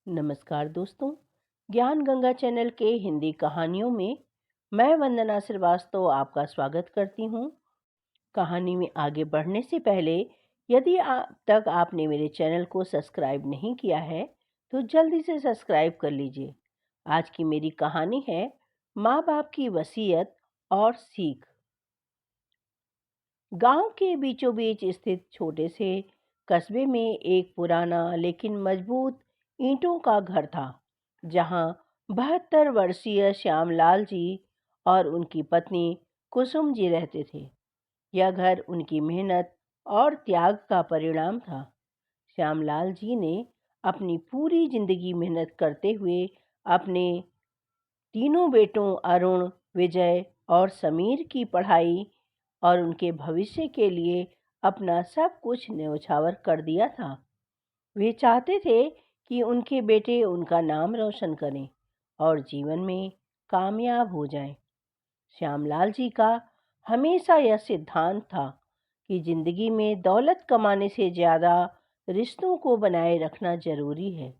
नमस्कार दोस्तों। ज्ञान गंगा चैनल के हिंदी कहानियों में मैं वंदना श्रीवास्तव आपका स्वागत करती हूँ। कहानी में आगे बढ़ने से पहले यदि अब तक आपने मेरे चैनल को सब्सक्राइब नहीं किया है तो जल्दी से सब्सक्राइब कर लीजिए। आज की मेरी कहानी है माँ बाप की वसीयत और सीख। गांव के बीचों बीच स्थित छोटे से कस्बे में एक पुराना लेकिन मजबूत ईंटों का घर था, जहां 72 वर्षीय श्यामलाल जी और उनकी पत्नी कुसुम जी रहते थे। यह घर उनकी मेहनत और त्याग का परिणाम था। श्यामलाल जी ने अपनी पूरी जिंदगी मेहनत करते हुए अपने तीनों बेटों अरुण, विजय और समीर की पढ़ाई और उनके भविष्य के लिए अपना सब कुछ न्यौछावर कर दिया था। वे चाहते थे कि उनके बेटे उनका नाम रोशन करें और जीवन में कामयाब हो जाएं। श्यामलाल जी का हमेशा यह सिद्धांत था कि जिंदगी में दौलत कमाने से ज़्यादा रिश्तों को बनाए रखना जरूरी है।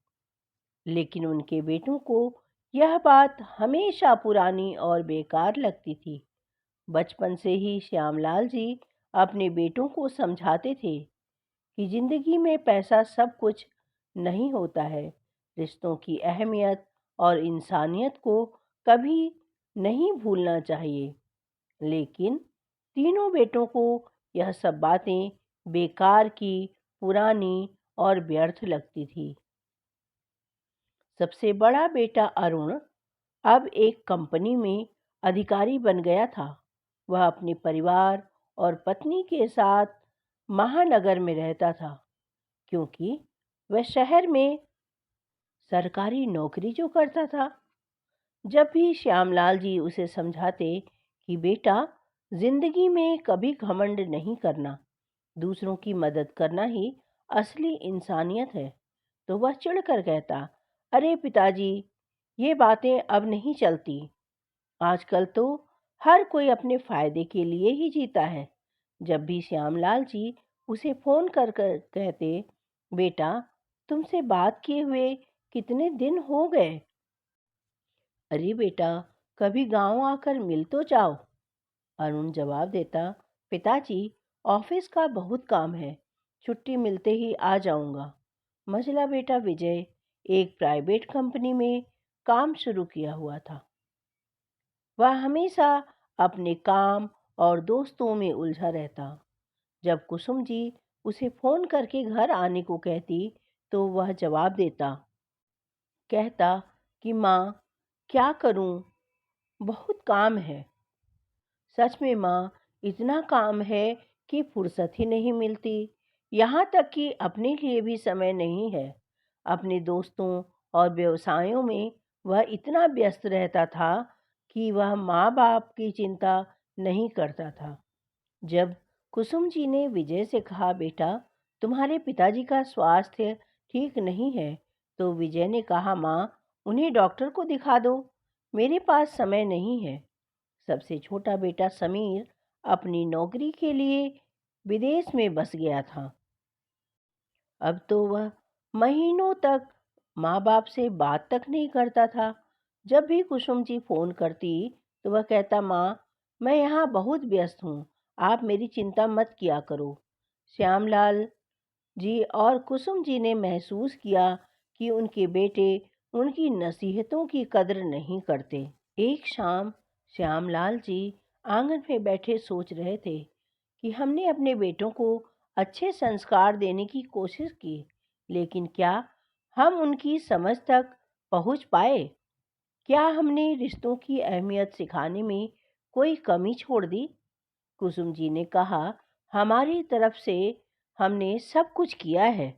लेकिन उनके बेटों को यह बात हमेशा पुरानी और बेकार लगती थी। बचपन से ही श्यामलाल जी अपने बेटों को समझाते थे कि जिंदगी में पैसा सब कुछ नहीं होता है। रिश्तों की अहमियत और इंसानियत को कभी नहीं भूलना चाहिए। लेकिन तीनों बेटों को यह सब बातें बेकार की, पुरानी और व्यर्थ लगती थी। सबसे बड़ा बेटा अरुण अब एक कंपनी में अधिकारी बन गया था। वह अपने परिवार और पत्नी के साथ महानगर में रहता था, क्योंकि वह शहर में सरकारी नौकरी जो करता था। जब भी श्यामलाल जी उसे समझाते कि बेटा, जिंदगी में कभी घमंड नहीं करना, दूसरों की मदद करना ही असली इंसानियत है, तो वह चिढ़कर कहता, अरे पिताजी, ये बातें अब नहीं चलती। आजकल तो हर कोई अपने फायदे के लिए ही जीता है। जब भी श्यामलाल जी उसे फोन कर कर कहते, बेटा, तुमसे बात किए हुए कितने दिन हो गए, अरे बेटा, कभी गांव आकर मिल तो जाओ। अरुण जवाब देता, पिताजी, ऑफिस का बहुत काम है, छुट्टी मिलते ही आ जाऊंगा। मझला बेटा विजय एक प्राइवेट कंपनी में काम शुरू किया हुआ था। वह हमेशा अपने काम और दोस्तों में उलझा रहता। जब कुसुम जी उसे फोन करके घर आने को कहती तो वह जवाब देता, कहता कि माँ, क्या करूँ, बहुत काम है। सच में माँ, इतना काम है कि फुर्सत ही नहीं मिलती। यहाँ तक कि अपने लिए भी समय नहीं है। अपने दोस्तों और व्यवसायों में वह इतना व्यस्त रहता था कि वह माँ बाप की चिंता नहीं करता था। जब कुसुम जी ने विजय से कहा, बेटा, तुम्हारे पिताजी का स्वास्थ्य ठीक नहीं है, तो विजय ने कहा, माँ, उन्हें डॉक्टर को दिखा दो, मेरे पास समय नहीं है। सबसे छोटा बेटा समीर अपनी नौकरी के लिए विदेश में बस गया था। अब तो वह महीनों तक माँ बाप से बात तक नहीं करता था। जब भी कुसुम जी फोन करती तो वह कहता, माँ, मैं यहाँ बहुत व्यस्त हूँ, आप मेरी चिंता मत किया करो। श्यामलाल जी और कुसुम जी ने महसूस किया कि उनके बेटे उनकी नसीहतों की कदर नहीं करते। एक शाम श्यामलाल जी आंगन में बैठे सोच रहे थे कि हमने अपने बेटों को अच्छे संस्कार देने की कोशिश की, लेकिन क्या हम उनकी समझ तक पहुंच पाए? क्या हमने रिश्तों की अहमियत सिखाने में कोई कमी छोड़ दी? कुसुम जी ने कहा, हमारी तरफ से हमने सब कुछ किया है,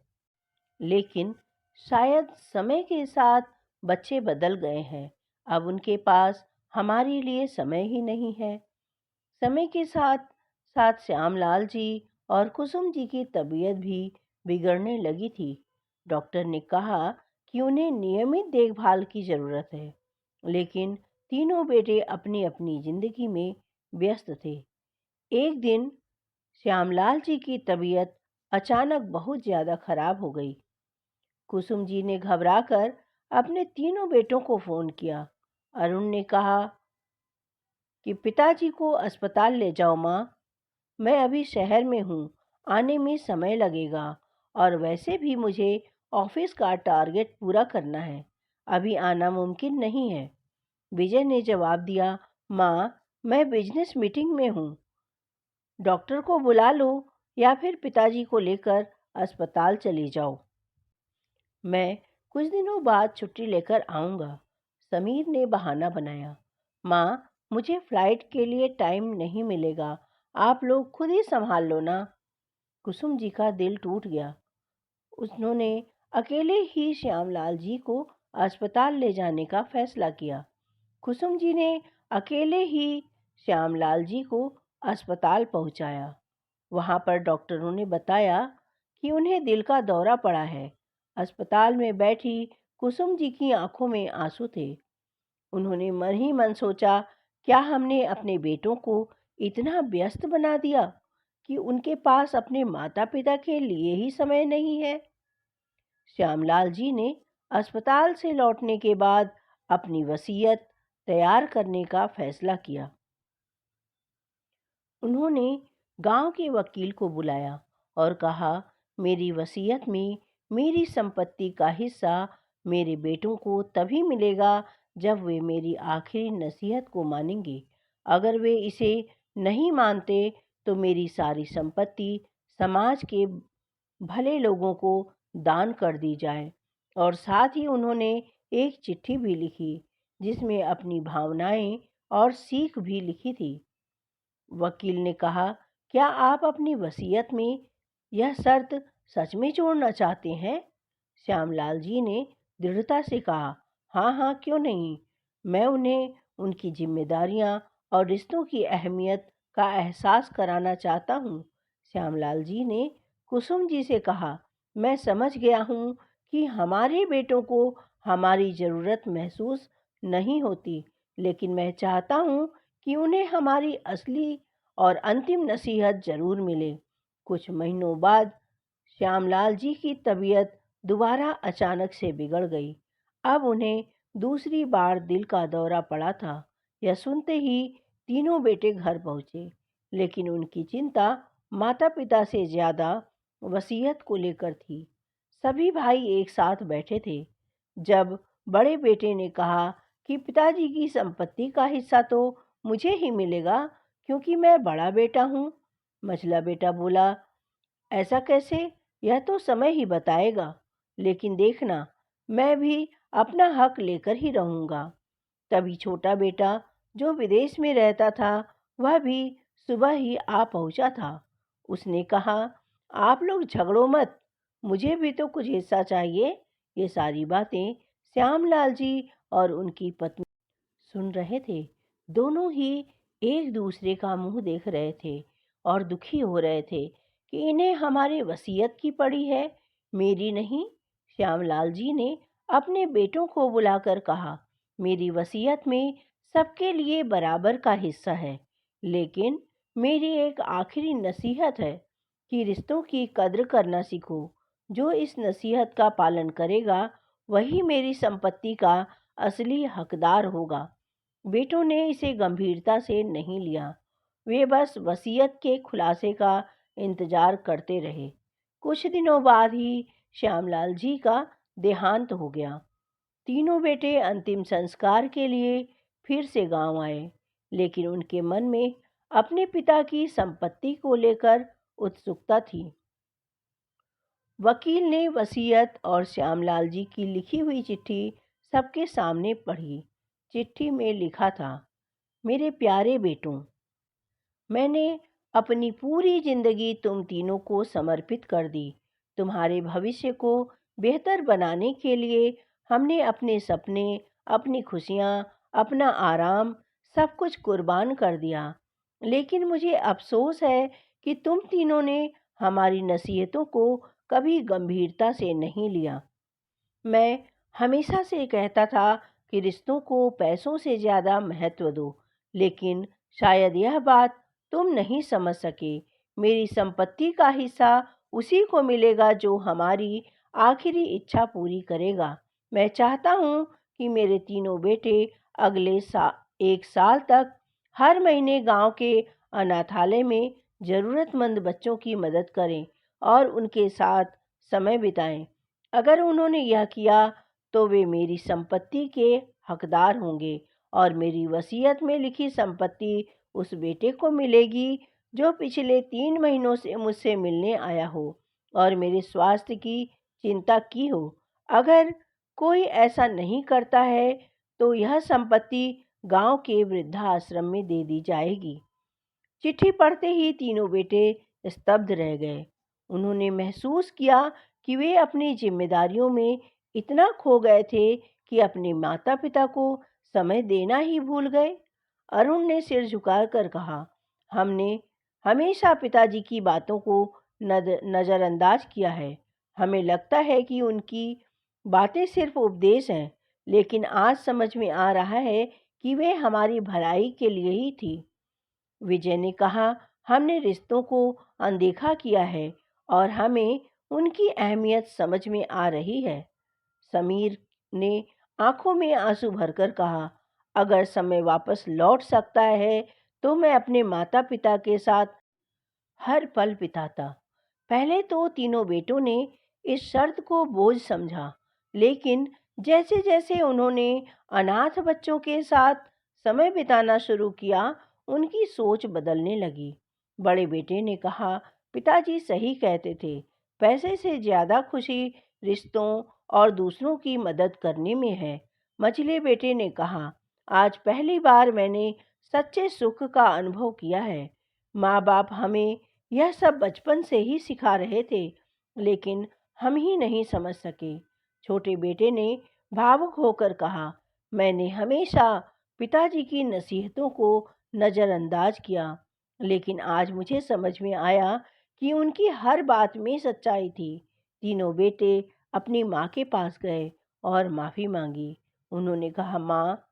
लेकिन शायद समय के साथ बच्चे बदल गए हैं। अब उनके पास हमारे लिए समय ही नहीं है। समय के साथ साथ श्यामलाल जी और कुसुम जी की तबीयत भी बिगड़ने लगी थी। डॉक्टर ने कहा कि उन्हें नियमित देखभाल की जरूरत है, लेकिन तीनों बेटे अपनी अपनी जिंदगी में व्यस्त थे। एक दिन श्यामलाल जी की तबीयत अचानक बहुत ज्यादा खराब हो गई। कुसुम जी ने घबराकर अपने तीनों बेटों को फोन किया। अरुण ने कहा कि पिताजी को अस्पताल ले जाओ माँ, मैं अभी शहर में हूँ, आने में समय लगेगा और वैसे भी मुझे ऑफिस का टारगेट पूरा करना है, अभी आना मुमकिन नहीं है। विजय ने जवाब दिया, माँ मैं बिजनेस मीटिंग में हूँ, डॉक्टर को बुला लो या फिर पिताजी को लेकर अस्पताल चली जाओ। मैं कुछ दिनों बाद छुट्टी लेकर आऊँगा, समीर ने बहाना बनाया। माँ मुझे फ्लाइट के लिए टाइम नहीं मिलेगा, आप लोग खुद ही संभाल लो ना। कुसुम जी का दिल टूट गया। उन्होंने अकेले ही श्यामलाल जी को अस्पताल ले जाने का फैसला किया। कुसुम जी ने अकेले ही श्यामलाल जी को अस्पताल पहुंचाया। वहां पर डॉक्टरों ने बताया कि उन्हें दिल का दौरा पड़ा है। अस्पताल में बैठी कुसुम जी की आंखों में आंसू थे। उन्होंने मन ही मन सोचा, क्या हमने अपने बेटों को इतना व्यस्त बना दिया कि उनके पास अपने माता पिता के लिए ही समय नहीं है। श्यामलाल जी ने अस्पताल से लौटने के बाद अपनी वसीयत तैयार करने का फैसला किया। उन्होंने गांव के वकील को बुलाया और कहा, मेरी वसीयत में मेरी संपत्ति का हिस्सा मेरे बेटों को तभी मिलेगा जब वे मेरी आखिरी नसीहत को मानेंगे। अगर वे इसे नहीं मानते तो मेरी सारी संपत्ति समाज के भले लोगों को दान कर दी जाए। और साथ ही उन्होंने एक चिट्ठी भी लिखी जिसमें अपनी भावनाएं और सीख भी लिखी थी। वकील ने कहा, क्या आप अपनी वसीयत में यह शर्त सच में जोड़ना चाहते हैं? श्यामलाल जी ने दृढ़ता से कहा, हाँ हाँ क्यों नहीं, मैं उन्हें उनकी जिम्मेदारियां और रिश्तों की अहमियत का एहसास कराना चाहता हूँ। श्यामलाल जी ने कुसुम जी से कहा, मैं समझ गया हूँ कि हमारे बेटों को हमारी ज़रूरत महसूस नहीं होती, लेकिन मैं चाहता हूँ कि उन्हें हमारी असली और अंतिम नसीहत जरूर मिले। कुछ महीनों बाद श्यामलाल जी की तबीयत दोबारा अचानक से बिगड़ गई। अब उन्हें दूसरी बार दिल का दौरा पड़ा था। यह सुनते ही तीनों बेटे घर पहुंचे, लेकिन उनकी चिंता माता पिता से ज्यादा वसीयत को लेकर थी। सभी भाई एक साथ बैठे थे। जब बड़े बेटे ने कहा कि पिताजी की संपत्ति का हिस्सा तो मुझे ही मिलेगा क्योंकि मैं बड़ा बेटा हूँ, मझला बेटा बोला, ऐसा कैसे? यह तो समय ही बताएगा, लेकिन देखना मैं भी अपना हक लेकर ही रहूँगा। तभी छोटा बेटा जो विदेश में रहता था वह भी सुबह ही आ पहुँचा था। उसने कहा, आप लोग झगड़ो मत, मुझे भी तो कुछ हिस्सा चाहिए। ये सारी बातें श्यामलाल जी और उनकी पत्नी सुन रहे थे। दोनों ही एक दूसरे का मुंह देख रहे थे और दुखी हो रहे थे कि इन्हें हमारी वसीयत की पड़ी है, मेरी नहीं। श्यामलाल जी ने अपने बेटों को बुलाकर कहा, मेरी वसीयत में सबके लिए बराबर का हिस्सा है, लेकिन मेरी एक आखिरी नसीहत है कि रिश्तों की कद्र करना सीखो। जो इस नसीहत का पालन करेगा वही मेरी संपत्ति का असली हकदार होगा। बेटों ने इसे गंभीरता से नहीं लिया। वे बस वसीयत के खुलासे का इंतजार करते रहे। कुछ दिनों बाद ही श्यामलाल जी का देहांत हो गया। तीनों बेटे अंतिम संस्कार के लिए फिर से गांव आए, लेकिन उनके मन में अपने पिता की संपत्ति को लेकर उत्सुकता थी। वकील ने वसीयत और श्यामलाल जी की लिखी हुई चिट्ठी सबके सामने पढ़ी। चिट्ठी में लिखा था, मेरे प्यारे बेटों, मैंने अपनी पूरी जिंदगी तुम तीनों को समर्पित कर दी। तुम्हारे भविष्य को बेहतर बनाने के लिए हमने अपने सपने, अपनी खुशियाँ, अपना आराम सब कुछ कुर्बान कर दिया। लेकिन मुझे अफसोस है कि तुम तीनों ने हमारी नसीहतों को कभी गंभीरता से नहीं लिया। मैं हमेशा से कहता था कि रिश्तों को पैसों से ज़्यादा महत्व दो, लेकिन शायद यह बात तुम नहीं समझ सके। मेरी संपत्ति का हिस्सा उसी को मिलेगा जो हमारी आखिरी इच्छा पूरी करेगा। मैं चाहता हूँ कि मेरे तीनों बेटे अगले 1 साल तक हर महीने गांव के अनाथालय में ज़रूरतमंद बच्चों की मदद करें और उनके साथ समय बिताएं। अगर उन्होंने यह किया तो वे मेरी संपत्ति के हकदार होंगे और मेरी वसीयत में लिखी संपत्ति उस बेटे को मिलेगी जो पिछले 3 महीनों से मुझसे मिलने आया हो और मेरे स्वास्थ्य की चिंता की हो। अगर कोई ऐसा नहीं करता है तो यह संपत्ति गांव के वृद्धाश्रम में दे दी जाएगी। चिट्ठी पढ़ते ही तीनों बेटे स्तब्ध रह गए। उन्होंने महसूस किया कि वे अपनी जिम्मेदारियों में इतना खो गए थे कि अपने माता पिता को समय देना ही भूल गए। अरुण ने सिर झुकाकर कहा, हमने हमेशा पिताजी की बातों को नज़रअंदाज किया है। हमें लगता है कि उनकी बातें सिर्फ उपदेश हैं, लेकिन आज समझ में आ रहा है कि वे हमारी भलाई के लिए ही थी। विजय ने कहा, हमने रिश्तों को अनदेखा किया है और हमें उनकी अहमियत समझ में आ रही है। समीर ने आंखों में आंसू भरकर कहा, अगर समय वापस लौट सकता है तो मैं अपने माता पिता के साथ हर पल बिताता। पहले तो तीनों बेटों ने इस शर्त को बोझ समझा, लेकिन जैसे जैसे उन्होंने अनाथ बच्चों के साथ समय बिताना शुरू किया, उनकी सोच बदलने लगी। बड़े बेटे ने कहा, पिताजी सही कहते थे, पैसे से ज्यादा खुशी रिश्तों और दूसरों की मदद करने में है। मझले बेटे ने कहा, आज पहली बार मैंने सच्चे सुख का अनुभव किया है। माँ बाप हमें यह सब बचपन से ही सिखा रहे थे, लेकिन हम ही नहीं समझ सके। छोटे बेटे ने भावुक होकर कहा, मैंने हमेशा पिताजी की नसीहतों को नज़रअंदाज किया, लेकिन आज मुझे समझ में आया कि उनकी हर बात में सच्चाई थी। तीनों बेटे अपनी माँ के पास गए और माफ़ी मांगी। उन्होंने कहा, माँ,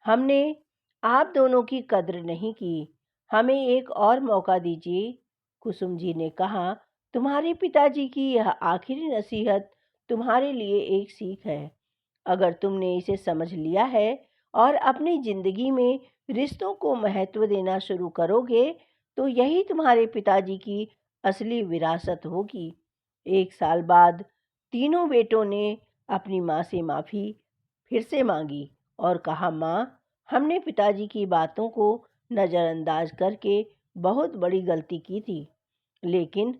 हमने आप दोनों की कद्र नहीं की, हमें एक और मौका दीजिए। कुसुम जी ने कहा, तुम्हारे पिताजी की यह आखिरी नसीहत तुम्हारे लिए एक सीख है। अगर तुमने इसे समझ लिया है और अपनी जिंदगी में रिश्तों को महत्व देना शुरू करोगे तो यही तुम्हारे पिताजी की असली विरासत होगी। 1 साल बाद तीनों बेटों ने अपनी माँ से माफ़ी फिर से मांगी और कहा, माँ, हमने पिताजी की बातों को नज़रअंदाज करके बहुत बड़ी गलती की थी, लेकिन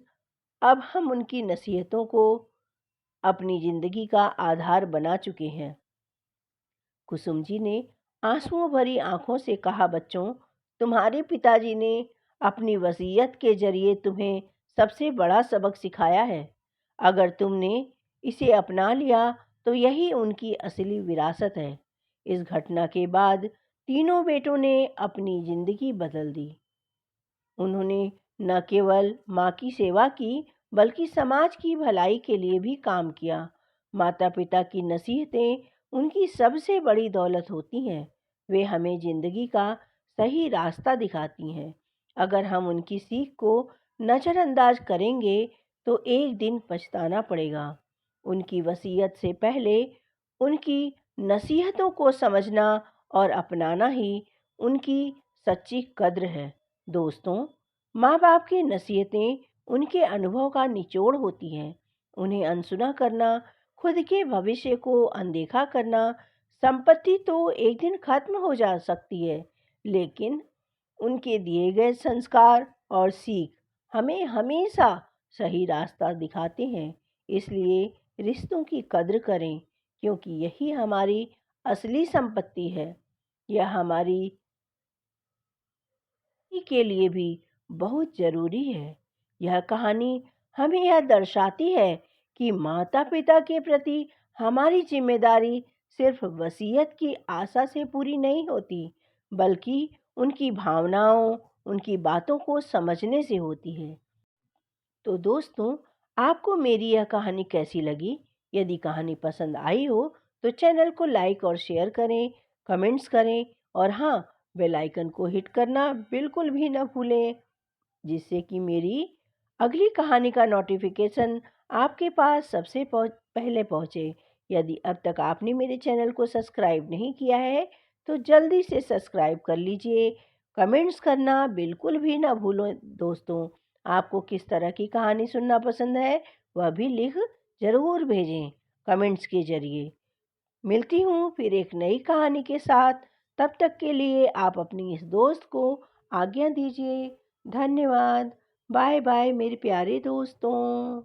अब हम उनकी नसीहतों को अपनी जिंदगी का आधार बना चुके हैं। कुसुम जी ने आंसुओं भरी आंखों से कहा, बच्चों, तुम्हारे पिताजी ने अपनी वसीयत के जरिए तुम्हें सबसे बड़ा सबक सिखाया है। अगर तुमने इसे अपना लिया तो यही उनकी असली विरासत है। इस घटना के बाद तीनों बेटों ने अपनी जिंदगी बदल दी। उन्होंने न केवल माँ की सेवा की बल्कि समाज की भलाई के लिए भी काम किया। माता पिता की नसीहतें उनकी सबसे बड़ी दौलत होती हैं। वे हमें जिंदगी का सही रास्ता दिखाती हैं। अगर हम उनकी सीख को नज़रअंदाज करेंगे तो एक दिन पछताना पड़ेगा। उनकी वसीयत से पहले उनकी नसीहतों को समझना और अपनाना ही उनकी सच्ची कद्र है। दोस्तों, माँ बाप की नसीहतें उनके अनुभव का निचोड़ होती हैं। उन्हें अनसुना करना, खुद के भविष्य को अनदेखा करना, संपत्ति तो एक दिन खत्म हो जा सकती है, लेकिन उनके दिए गए संस्कार और सीख हमें हमेशा सही रास्ता दिखाते हैं। इसलिए रिश्तों की कद्र करें, क्योंकि यही हमारी असली संपत्ति है। यह हमारी के लिए भी बहुत जरूरी है। यह कहानी हमें यह दर्शाती है कि माता पिता के प्रति हमारी जिम्मेदारी सिर्फ वसीयत की आशा से पूरी नहीं होती, बल्कि उनकी भावनाओं, उनकी बातों को समझने से होती है। तो दोस्तों, आपको मेरी यह कहानी कैसी लगी? यदि कहानी पसंद आई हो तो चैनल को लाइक और शेयर करें, कमेंट्स करें और हाँ, बेल आइकन को हिट करना बिल्कुल भी न भूलें, जिससे कि मेरी अगली कहानी का नोटिफिकेशन आपके पास सबसे पहले पहुंचे। यदि अब तक आपने मेरे चैनल को सब्सक्राइब नहीं किया है तो जल्दी से सब्सक्राइब कर लीजिए। कमेंट्स करना बिल्कुल भी ना भूलो दोस्तों। आपको किस तरह की कहानी सुनना पसंद है वह भी लिख ज़रूर भेजें कमेंट्स के ज़रिए। मिलती हूँ फिर एक नई कहानी के साथ। तब तक के लिए आप अपनी इस दोस्त को आज्ञा दीजिए। धन्यवाद। बाय बाय मेरे प्यारे दोस्तों।